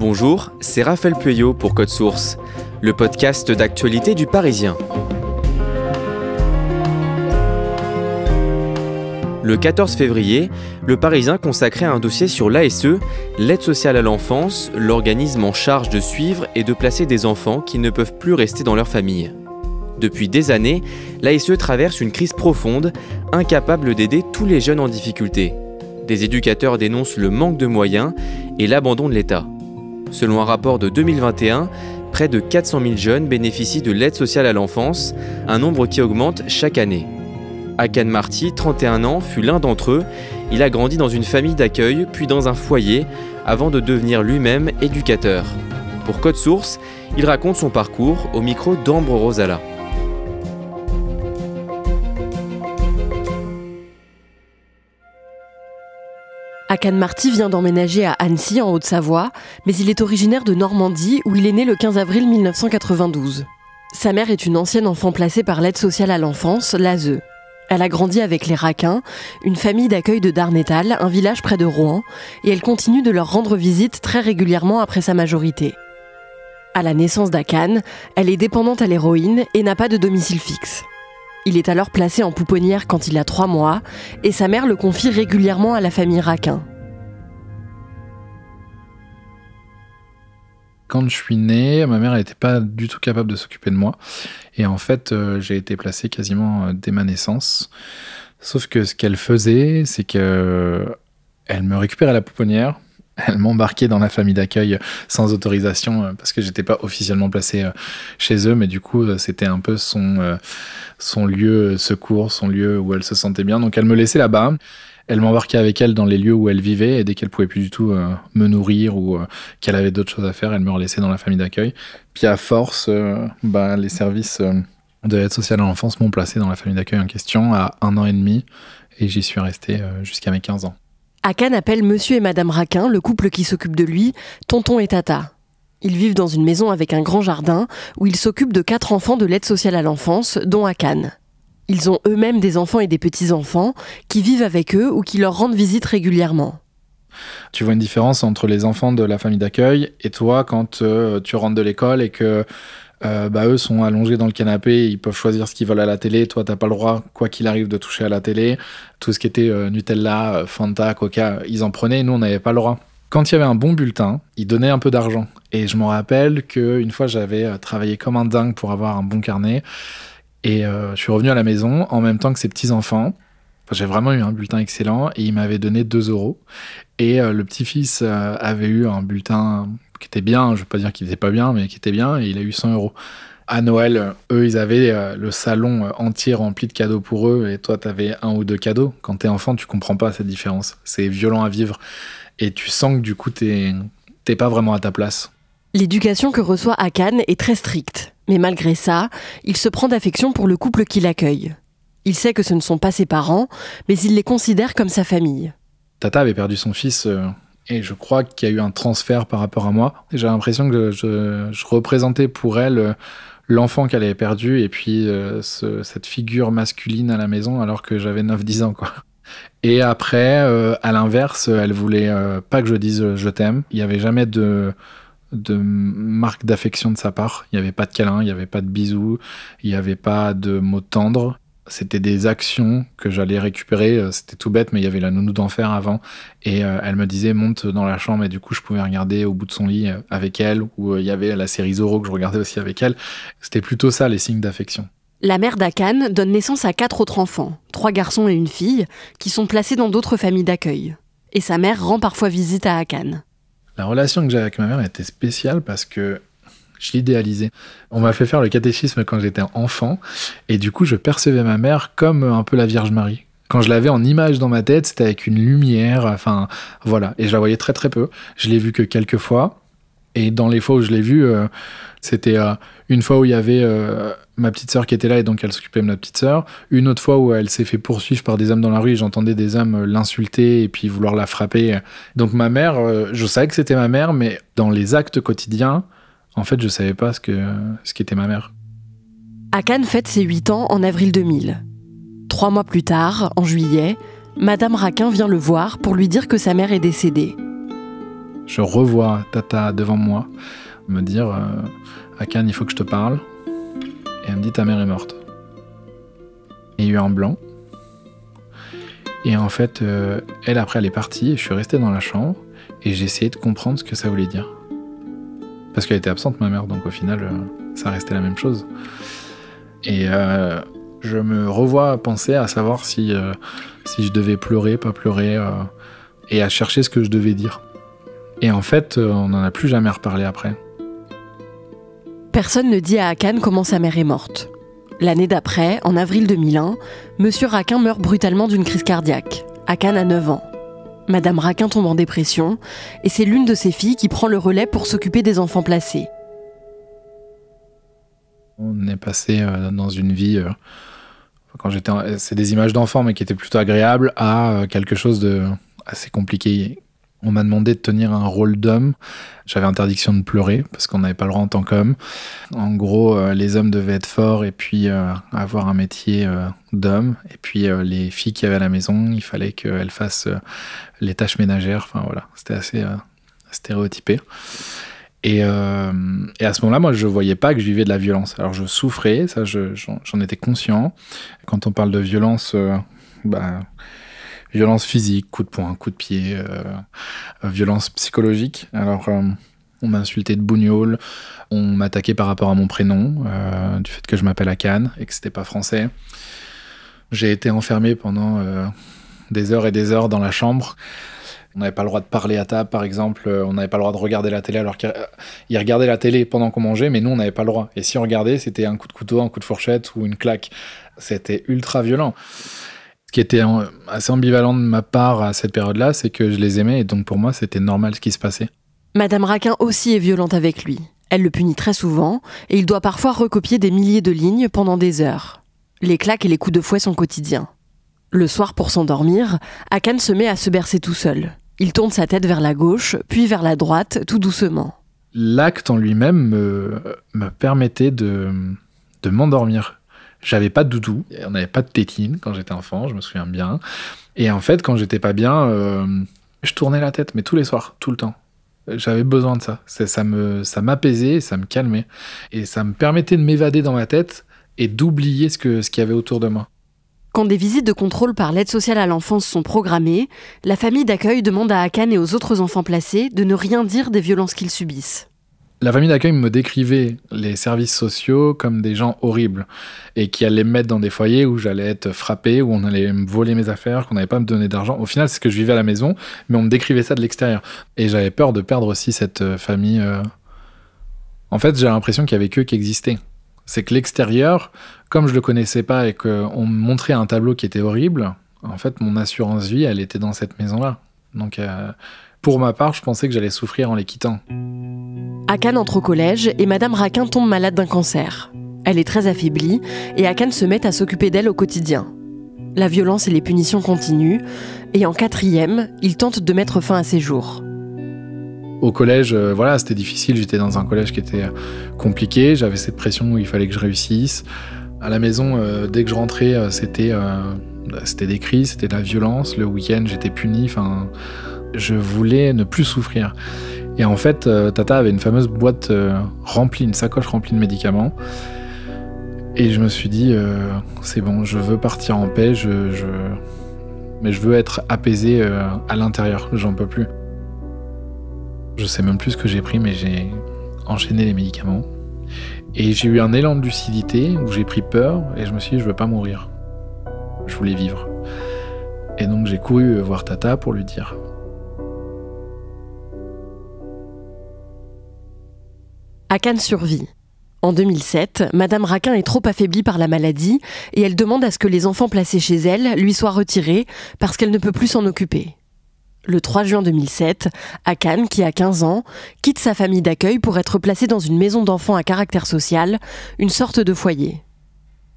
Bonjour, c'est Raphaël Pueyo pour Code Source, le podcast d'actualité du Parisien. Le 14 février, le Parisien consacrait un dossier sur l'ASE, l'aide sociale à l'enfance, l'organisme en charge de suivre et de placer des enfants qui ne peuvent plus rester dans leur famille. Depuis des années, l'ASE traverse une crise profonde, incapable d'aider tous les jeunes en difficulté. Des éducateurs dénoncent le manque de moyens et l'abandon de l'État. Selon un rapport de 2021, près de 400 000 jeunes bénéficient de l'aide sociale à l'enfance, un nombre qui augmente chaque année. Hakan Marty, 31 ans, fut l'un d'entre eux. Il a grandi dans une famille d'accueil, puis dans un foyer, avant de devenir lui-même éducateur. Pour Code Source, il raconte son parcours au micro d'Ambre Rosala. Hakan Marty vient d'emménager à Annecy, en Haute-Savoie, mais il est originaire de Normandie, où il est né le 15 avril 1992. Sa mère est une ancienne enfant placée par l'aide sociale à l'enfance, l'ASE. Elle a grandi avec les Raquins, une famille d'accueil de Darnétal, un village près de Rouen, et elle continue de leur rendre visite très régulièrement après sa majorité. À la naissance d'Hakan, elle est dépendante à l'héroïne et n'a pas de domicile fixe. Il est alors placé en pouponnière quand il a 3 mois, et sa mère le confie régulièrement à la famille Raquin. Quand je suis né, ma mère n'était pas du tout capable de s'occuper de moi. Et en fait, j'ai été placé quasiment dès ma naissance. Sauf que ce qu'elle faisait, c'est qu'elle me récupérait à la pouponnière. Elle m'embarquait dans la famille d'accueil sans autorisation parce que j'étais pas officiellement placé chez eux, mais du coup c'était un peu son lieu secours, son lieu où elle se sentait bien. Donc elle me laissait là-bas, elle m'embarquait avec elle dans les lieux où elle vivait, et dès qu'elle pouvait plus du tout me nourrir ou qu'elle avait d'autres choses à faire, elle me relaissait dans la famille d'accueil. Puis à force, les services de l'aide sociale à l'enfance m'ont placé dans la famille d'accueil en question à 1 an et demi, et j'y suis resté jusqu'à mes 15 ans. Hakan appelle Monsieur et Madame Raquin, le couple qui s'occupe de lui, tonton et tata. Ils vivent dans une maison avec un grand jardin où ils s'occupent de 4 enfants de l'aide sociale à l'enfance, dont Hakan. Ils ont eux-mêmes des enfants et des petits-enfants qui vivent avec eux ou qui leur rendent visite régulièrement. Tu vois une différence entre les enfants de la famille d'accueil et toi quand tu rentres de l'école et que eux sont allongés dans le canapé, ils peuvent choisir ce qu'ils veulent à la télé. Toi, t'as pas le droit, quoi qu'il arrive, de toucher à la télé. Tout ce qui était Nutella, Fanta, Coca, ils en prenaient et nous, on n'avait pas le droit. Quand il y avait un bon bulletin, ils donnaient un peu d'argent. Et je me rappelle qu'une fois, j'avais travaillé comme un dingue pour avoir un bon carnet. Et je suis revenu à la maison en même temps que ces petits-enfants. J'ai vraiment eu un bulletin excellent et il m'avait donné 2 €. Et le petit-fils avait eu un bulletin qui était bien, je ne veux pas dire qu'il n'était pas bien, mais qui était bien, et il a eu 100 €. À Noël, eux, ils avaient le salon entier rempli de cadeaux pour eux, et toi, tu avais 1 ou 2 cadeaux. Quand tu es enfant, tu comprends pas cette différence. C'est violent à vivre, et tu sens que du coup, t'es pas vraiment à ta place. L'éducation que reçoit Hakan est très stricte, mais malgré ça, il se prend d'affection pour le couple qui l'accueille. Il sait que ce ne sont pas ses parents, mais il les considère comme sa famille. Tata avait perdu son fils, et je crois qu'il y a eu un transfert par rapport à moi. J'ai l'impression que je représentais pour elle l'enfant qu'elle avait perdu, et puis cette figure masculine à la maison, alors que j'avais 9-10 ans, quoi. Et après, à l'inverse, elle voulait pas que je dise « je t'aime ». Il n'y avait jamais de marque d'affection de sa part. Il n'y avait pas de câlin, il n'y avait pas de bisous, il n'y avait pas de mots tendres. C'était des actions que j'allais récupérer. C'était tout bête, mais il y avait la nounou d'enfer avant. Et elle me disait, monte dans la chambre. Et du coup, je pouvais regarder au bout de son lit avec elle. Ou il y avait la série Zorro que je regardais aussi avec elle. C'était plutôt ça, les signes d'affection. La mère d'Hakan donne naissance à 4 autres enfants, 3 garçons et une fille, qui sont placés dans d'autres familles d'accueil. Et sa mère rend parfois visite à Hakan. La relation que j'avais avec ma mère était spéciale parce que je l'idéalisais. On m'a fait faire le catéchisme quand j'étais enfant, et du coup, je percevais ma mère comme un peu la Vierge Marie. Quand je l'avais en image dans ma tête, c'était avec une lumière, enfin, voilà. Et je la voyais très très peu. Je l'ai vue que quelques fois, et dans les fois où je l'ai vue, c'était une fois où il y avait ma petite sœur qui était là, et donc elle s'occupait de ma petite sœur. Une autre fois où elle s'est fait poursuivre par des hommes dans la rue, et j'entendais des hommes l'insulter et puis vouloir la frapper. Donc ma mère, je savais que c'était ma mère, mais dans les actes quotidiens, en fait, je savais pas ce qu'était ma mère. Hakan fête ses 8 ans en avril 2000. 3 mois plus tard, en juillet, Madame Raquin vient le voir pour lui dire que sa mère est décédée. Je revois Tata devant moi, me dire Akan, il faut que je te parle. Et elle me dit ta mère est morte. Et il y a eu un blanc. Et en fait, elle après elle est partie, et je suis resté dans la chambre et j'ai essayé de comprendre ce que ça voulait dire. Parce qu'elle était absente ma mère, donc au final, ça restait la même chose. Et je me revois penser à savoir si je devais pleurer, pas pleurer, et à chercher ce que je devais dire. Et en fait, on n'en a plus jamais reparlé après. Personne ne dit à Akan comment sa mère est morte. L'année d'après, en avril 2001, Monsieur Raquin meurt brutalement d'une crise cardiaque. Akan a 9 ans. Madame Raquin tombe en dépression, et c'est l'une de ses filles qui prend le relais pour s'occuper des enfants placés. On est passé dans une vie... c'est des images d'enfants, mais qui étaient plutôt agréables, à quelque chose de assez compliqué. On m'a demandé de tenir un rôle d'homme. J'avais interdiction de pleurer, parce qu'on n'avait pas le droit en tant qu'homme. En gros, les hommes devaient être forts et puis avoir un métier d'homme. Et puis les filles qui avaient à la maison, il fallait qu'elles fassent les tâches ménagères. Enfin voilà, c'était assez stéréotypé. Et à ce moment-là, moi, je voyais pas que je vivais de la violence. Alors je souffrais, ça, j'en étais conscient. Quand on parle de violence... violence physique, coup de poing, coup de pied, violence psychologique. Alors, on m'a insulté de bougnoule, on m'attaquait par rapport à mon prénom, du fait que je m'appelle Akan et que c'était pas français. J'ai été enfermé pendant des heures et des heures dans la chambre. On n'avait pas le droit de parler à table, par exemple. On n'avait pas le droit de regarder la télé, alors qu'ils regardaient la télé pendant qu'on mangeait, mais nous, on n'avait pas le droit. Et si on regardait, c'était un coup de couteau, un coup de fourchette ou une claque. C'était ultra violent. Ce qui était assez ambivalent de ma part à cette période-là, c'est que je les aimais et donc pour moi, c'était normal ce qui se passait. Madame Raquin aussi est violente avec lui. Elle le punit très souvent et il doit parfois recopier des milliers de lignes pendant des heures. Les claques et les coups de fouet sont quotidiens. Le soir, pour s'endormir, Akan se met à se bercer tout seul. Il tourne sa tête vers la gauche, puis vers la droite, tout doucement. L'acte en lui-même me permettait de m'endormir. J'avais pas de doudou, on n'avait pas de tétine quand j'étais enfant, je me souviens bien. Et en fait, quand j'étais pas bien, je tournais la tête, mais tous les soirs, tout le temps. J'avais besoin de ça. Ça m'apaisait, ça me calmait. Et ça me permettait de m'évader dans ma tête et d'oublier ce qu'il y avait autour de moi. Quand des visites de contrôle par l'aide sociale à l'enfance sont programmées, la famille d'accueil demande à Akan et aux autres enfants placés de ne rien dire des violences qu'ils subissent. La famille d'accueil me décrivait les services sociaux comme des gens horribles et qui allaient me mettre dans des foyers où j'allais être frappé, où on allait me voler mes affaires, qu'on n'allait pas me donner d'argent. Au final, c'est ce que je vivais à la maison, mais on me décrivait ça de l'extérieur. Et j'avais peur de perdre aussi cette famille. En fait, j'ai l'impression qu'il y avait qu'eux qui existaient. C'est que l'extérieur, comme je le connaissais pas et qu'on me montrait un tableau qui était horrible, en fait, mon assurance vie, elle était dans cette maison-là. Donc, pour ma part, je pensais que j'allais souffrir en les quittant. Akan entre au collège et Madame Raquin tombe malade d'un cancer. Elle est très affaiblie et Akan se met à s'occuper d'elle au quotidien. La violence et les punitions continuent et en 4e, il tente de mettre fin à ses jours. Au collège, c'était difficile, j'étais dans un collège qui était compliqué, j'avais cette pression où il fallait que je réussisse. À la maison, dès que je rentrais, c'était des crises, c'était de la violence. Le week-end, j'étais puni, je voulais ne plus souffrir. Et en fait, Tata avait une fameuse boîte une sacoche remplie de médicaments. Et je me suis dit, c'est bon, je veux partir en paix, mais je veux être apaisé à l'intérieur, j'en peux plus. Je sais même plus ce que j'ai pris, mais j'ai enchaîné les médicaments. Et j'ai eu un élan de lucidité où j'ai pris peur et je me suis dit, je veux pas mourir. Je voulais vivre. Et donc j'ai couru voir Tata pour lui dire. Akan survit. En 2007, Madame Raquin est trop affaiblie par la maladie et elle demande à ce que les enfants placés chez elle lui soient retirés parce qu'elle ne peut plus s'en occuper. Le 3 juin 2007, Akan, qui a 15 ans, quitte sa famille d'accueil pour être placé dans une maison d'enfants à caractère social, une sorte de foyer.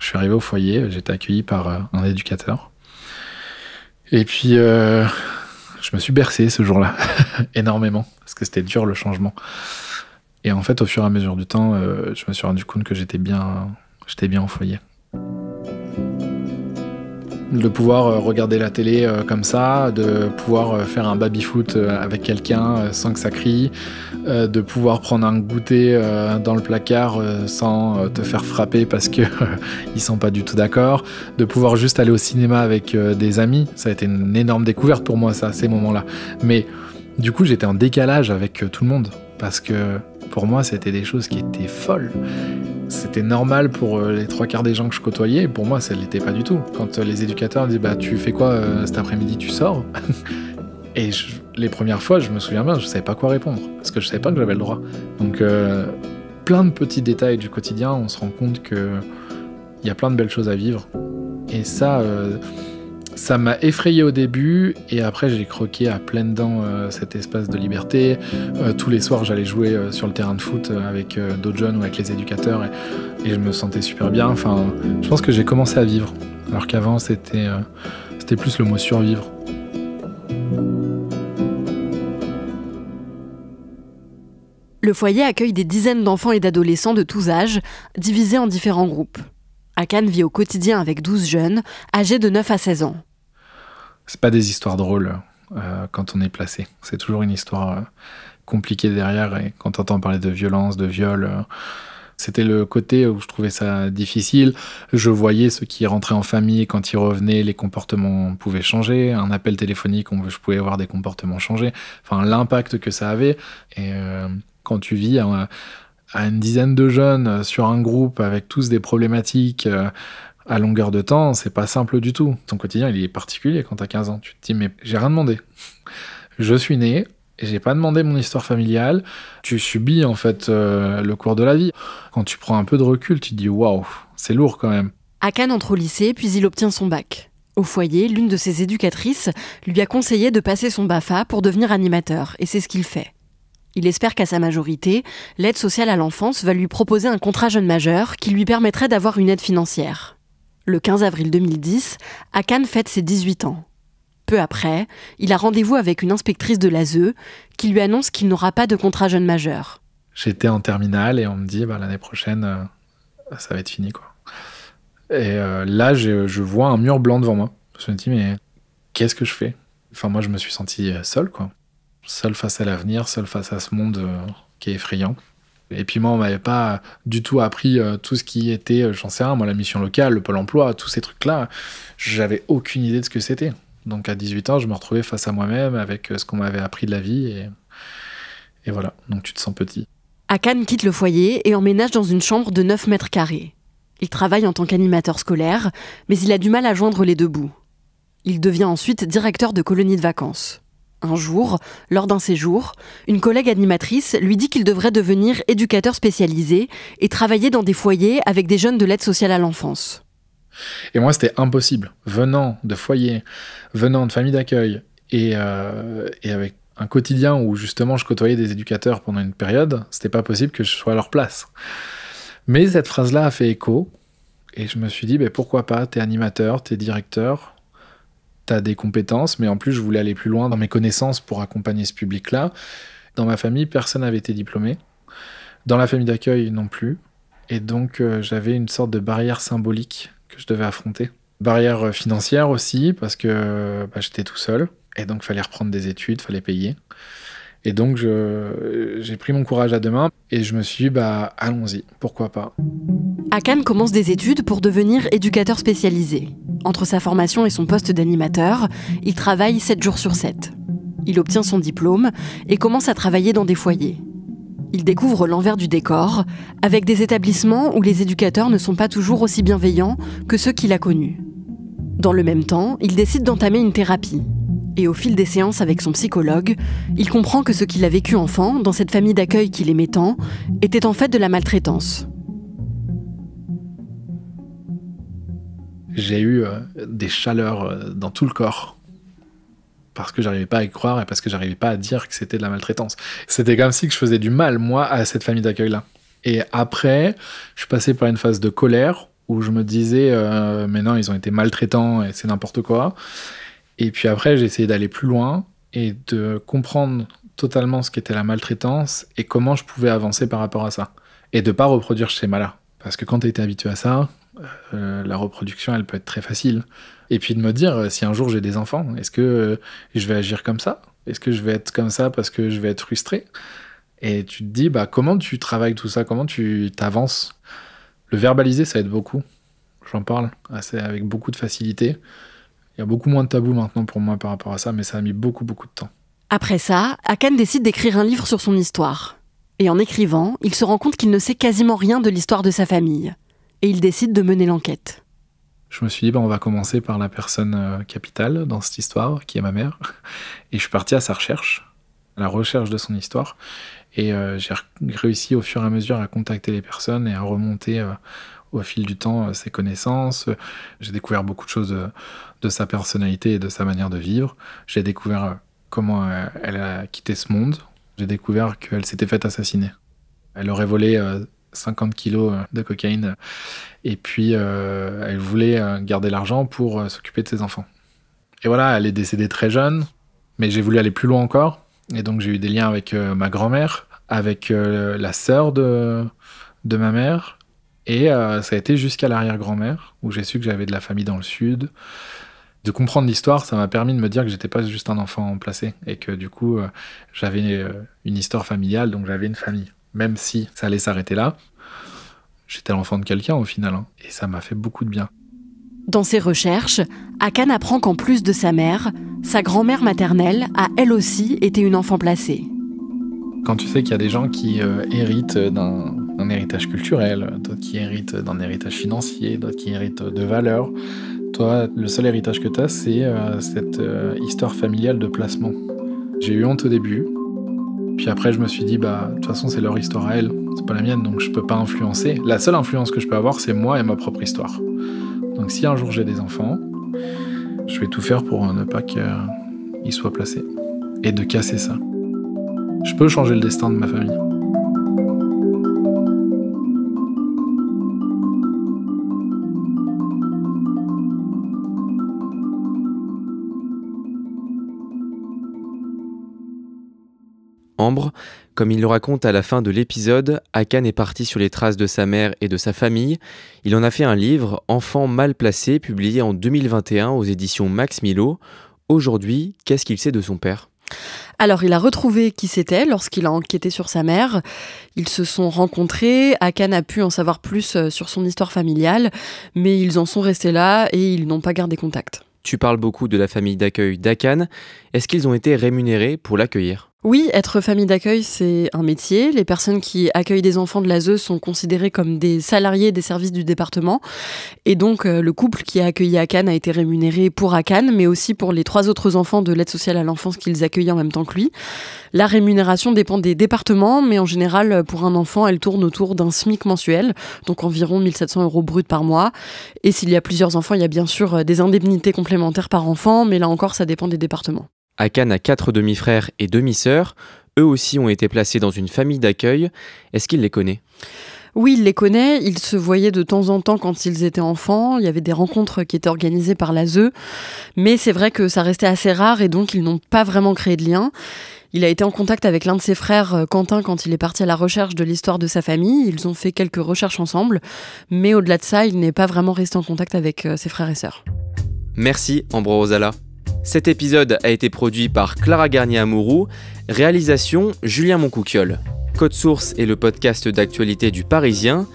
Je suis arrivé au foyer, j'ai été accueilli par un éducateur. Et puis, je me suis bercé ce jour-là, énormément, parce que c'était dur le changement. Et en fait, au fur et à mesure du temps, je me suis rendu compte que j'étais bien au foyer. De pouvoir regarder la télé comme ça, de pouvoir faire un baby-foot avec quelqu'un sans que ça crie, de pouvoir prendre un goûter dans le placard sans te faire frapper parce que ils sont pas du tout d'accord, de pouvoir juste aller au cinéma avec des amis. Ça a été une énorme découverte pour moi, ça, ces moments-là. Mais du coup, j'étais en décalage avec tout le monde parce que pour moi, c'était des choses qui étaient folles. C'était normal pour les 3/4 des gens que je côtoyais, et pour moi, ça ne l'était pas du tout. Quand les éducateurs disaient « tu fais quoi cet après-midi, tu sors ?» Et les premières fois, je me souviens bien, je ne savais pas quoi répondre, parce que je ne savais pas que j'avais le droit. Donc, plein de petits détails du quotidien, on se rend compte qu'il y a plein de belles choses à vivre. Et ça m'a effrayé au début, et après j'ai croqué à pleines dents cet espace de liberté. Tous les soirs j'allais jouer sur le terrain de foot avec d'autres jeunes ou avec les éducateurs, et je me sentais super bien. Enfin, je pense que j'ai commencé à vivre, alors qu'avant c'était plus le mot survivre. Le foyer accueille des dizaines d'enfants et d'adolescents de tous âges, divisés en différents groupes. Akan vit au quotidien avec 12 jeunes, âgés de 9 à 16 ans. C'est pas des histoires drôles quand on est placé. C'est toujours une histoire compliquée derrière. Et quand on entend parler de violence, de viol, c'était le côté où je trouvais ça difficile. Je voyais ceux qui rentraient en famille, quand ils revenaient, les comportements pouvaient changer. Un appel téléphonique, je pouvais voir des comportements changer. Enfin, l'impact que ça avait. Et quand tu vis à une dizaine de jeunes sur un groupe avec tous des problématiques à longueur de temps, c'est pas simple du tout. Ton quotidien, il est particulier quand t'as 15 ans. Tu te dis, mais j'ai rien demandé. Je suis né, et j'ai pas demandé mon histoire familiale. Tu subis, en fait, le cours de la vie. Quand tu prends un peu de recul, tu te dis, waouh, c'est lourd quand même. Akan entre au lycée, puis il obtient son bac. Au foyer, l'une de ses éducatrices lui a conseillé de passer son BAFA pour devenir animateur, et c'est ce qu'il fait. Il espère qu'à sa majorité, l'aide sociale à l'enfance va lui proposer un contrat jeune majeur qui lui permettrait d'avoir une aide financière. Le 15 avril 2010, Akan fête ses 18 ans. Peu après, il a rendez-vous avec une inspectrice de l'ASE qui lui annonce qu'il n'aura pas de contrat jeune majeur. J'étais en terminale et on me dit l'année prochaine, ça va être fini, quoi. Et là, je vois un mur blanc devant moi. Je me dis, mais qu'est-ce que je fais ? Enfin, moi, je me suis senti seul, quoi. Seul face à l'avenir, seul face à ce monde qui est effrayant. Et puis moi, on m'avait pas du tout appris tout ce qui était, j'en sais rien, moi, la mission locale, le Pôle emploi, tous ces trucs-là. J'avais aucune idée de ce que c'était. Donc à 18 ans, je me retrouvais face à moi-même avec ce qu'on m'avait appris de la vie. Et voilà, donc tu te sens petit. Akan quitte le foyer et emménage dans une chambre de 9 mètres carrés. Il travaille en tant qu'animateur scolaire, mais il a du mal à joindre les deux bouts. Il devient ensuite directeur de colonie de vacances. Un jour, lors d'un séjour, une collègue animatrice lui dit qu'il devrait devenir éducateur spécialisé et travailler dans des foyers avec des jeunes de l'aide sociale à l'enfance. Et moi, c'était impossible. Venant de foyers, venant de familles d'accueil et avec un quotidien où justement je côtoyais des éducateurs pendant une période, c'était pas possible que je sois à leur place. Mais cette phrase-là a fait écho et je me suis dit, pourquoi pas, t'es animateur, t'es directeur, t'as des compétences, mais en plus, je voulais aller plus loin dans mes connaissances pour accompagner ce public-là. Dans ma famille, personne n'avait été diplômé. Dans la famille d'accueil, non plus. Et donc, j'avais une sorte de barrière symbolique que je devais affronter. Barrière financière aussi, parce que j'étais tout seul. Et donc, il fallait reprendre des études, il fallait payer. Et donc, j'ai pris mon courage à deux mains et je me suis dit, allons-y, pourquoi pas. Akan commence des études pour devenir éducateur spécialisé. Entre sa formation et son poste d'animateur, il travaille 7 jours sur 7. Il obtient son diplôme et commence à travailler dans des foyers. Il découvre l'envers du décor, avec des établissements où les éducateurs ne sont pas toujours aussi bienveillants que ceux qu'il a connus. Dans le même temps, il décide d'entamer une thérapie. Et au fil des séances avec son psychologue, il comprend que ce qu'il a vécu enfant, dans cette famille d'accueil qu'il aimait tant, était en fait de la maltraitance. J'ai eu des chaleurs dans tout le corps parce que j'arrivais pas à y croire et parce que j'arrivais pas à dire que c'était de la maltraitance. C'était comme si que je faisais du mal, moi, à cette famille d'accueil-là. Et après, je suis passé par une phase de colère où je me disais mais non, ils ont été maltraitants et c'est n'importe quoi. Et puis après, j'ai essayé d'aller plus loin et de comprendre totalement ce qu'était la maltraitance et comment je pouvais avancer par rapport à ça. Et de pas reproduire ce schéma-là. Parce que quand tu été habitué à ça, La reproduction, elle peut être très facile. Et puis de me dire, si un jour j'ai des enfants, est-ce que je vais agir comme ça ? Est-ce que je vais être comme ça parce que je vais être frustré ? Et tu te dis, comment tu travailles tout ça ? Comment tu t'avances ? Le verbaliser, ça aide beaucoup. J'en parle avec beaucoup de facilité. Il y a beaucoup moins de tabous maintenant pour moi par rapport à ça, mais ça a mis beaucoup de temps. Après ça, Hakan décide d'écrire un livre sur son histoire. Et en écrivant, il se rend compte qu'il ne sait quasiment rien de l'histoire de sa famille. Et il décide de mener l'enquête. Je me suis dit, on va commencer par la personne capitale dans cette histoire, qui est ma mère. Et je suis parti à sa recherche, à la recherche de son histoire. Et j'ai réussi au fur et à mesure à contacter les personnes et à remonter au fil du temps ses connaissances. J'ai découvert beaucoup de choses de sa personnalité et de sa manière de vivre. J'ai découvert comment elle a quitté ce monde. J'ai découvert qu'elle s'était faite assassiner. Elle aurait volé 50 kilos de cocaïne et puis elle voulait garder l'argent pour s'occuper de ses enfants. Et voilà, elle est décédée très jeune, mais j'ai voulu aller plus loin encore. Et donc j'ai eu des liens avec ma grand-mère, avec la sœur de ma mère, et ça a été jusqu'à l'arrière-grand-mère, où j'ai su que j'avais de la famille dans le sud. De comprendre l'histoire, ça m'a permis de me dire que j'étais pas juste un enfant placé, et que du coup j'avais une histoire familiale, donc j'avais une famille. Même si ça allait s'arrêter là, j'étais l'enfant de quelqu'un au final, et ça m'a fait beaucoup de bien. Dans ses recherches, Hakan apprend qu'en plus de sa mère, sa grand-mère maternelle a elle aussi été une enfant placée. Quand tu sais qu'il y a des gens qui héritent d'un héritage culturel, d'autres qui héritent d'un héritage financier, d'autres qui héritent de valeurs, toi, le seul héritage que tu as, c'est cette histoire familiale de placement. J'ai eu honte au début, puis après je me suis dit, de toute façon c'est leur histoire à elles, c'est pas la mienne, donc je peux pas influencer. La seule influence que je peux avoir, c'est moi et ma propre histoire. Donc si un jour j'ai des enfants, je vais tout faire pour ne pas qu'ils soient placés. Et de casser ça. Je peux changer le destin de ma famille. Ambre, comme il le raconte à la fin de l'épisode, Hakan est parti sur les traces de sa mère et de sa famille. Il en a fait un livre, Enfant mal placé, publié en 2021 aux éditions Max Milo. Aujourd'hui, qu'est-ce qu'il sait de son père ? Alors, il a retrouvé qui c'était lorsqu'il a enquêté sur sa mère. Ils se sont rencontrés, Hakan a pu en savoir plus sur son histoire familiale, mais ils en sont restés là et ils n'ont pas gardé contact. Tu parles beaucoup de la famille d'accueil d'Hakan. Est-ce qu'ils ont été rémunérés pour l'accueillir ? Oui, être famille d'accueil, c'est un métier. Les personnes qui accueillent des enfants de l'ASE sont considérées comme des salariés des services du département. Et donc, le couple qui a accueilli Hakan a été rémunéré pour Hakan, mais aussi pour les 3 autres enfants de l'aide sociale à l'enfance qu'ils accueillaient en même temps que lui. La rémunération dépend des départements, mais en général, pour un enfant, elle tourne autour d'un SMIC mensuel, donc environ 1 700 € bruts par mois. Et s'il y a plusieurs enfants, il y a bien sûr des indemnités complémentaires par enfant, mais là encore, ça dépend des départements. Hakan a 4 demi-frères et demi-sœurs. Eux aussi ont été placés dans une famille d'accueil. Est-ce qu'il les connaît ? Oui, il les connaît. Ils se voyaient de temps en temps quand ils étaient enfants. Il y avait des rencontres qui étaient organisées par l'ASE. Mais c'est vrai que ça restait assez rare et donc ils n'ont pas vraiment créé de lien. Il a été en contact avec l'un de ses frères, Quentin, quand il est parti à la recherche de l'histoire de sa famille. Ils ont fait quelques recherches ensemble. Mais au-delà de ça, il n'est pas vraiment resté en contact avec ses frères et sœurs. Merci, Ambre Rosala. Cet épisode a été produit par Clara Garnier-Amouroux, réalisation Julien Moncouquiol. Code Source est le podcast d'actualité du Parisien.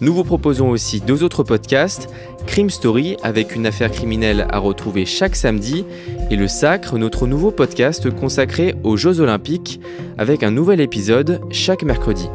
Nous vous proposons aussi 2 autres podcasts, Crime Story avec une affaire criminelle à retrouver chaque samedi et Le Sacre, notre nouveau podcast consacré aux Jeux Olympiques avec un nouvel épisode chaque mercredi.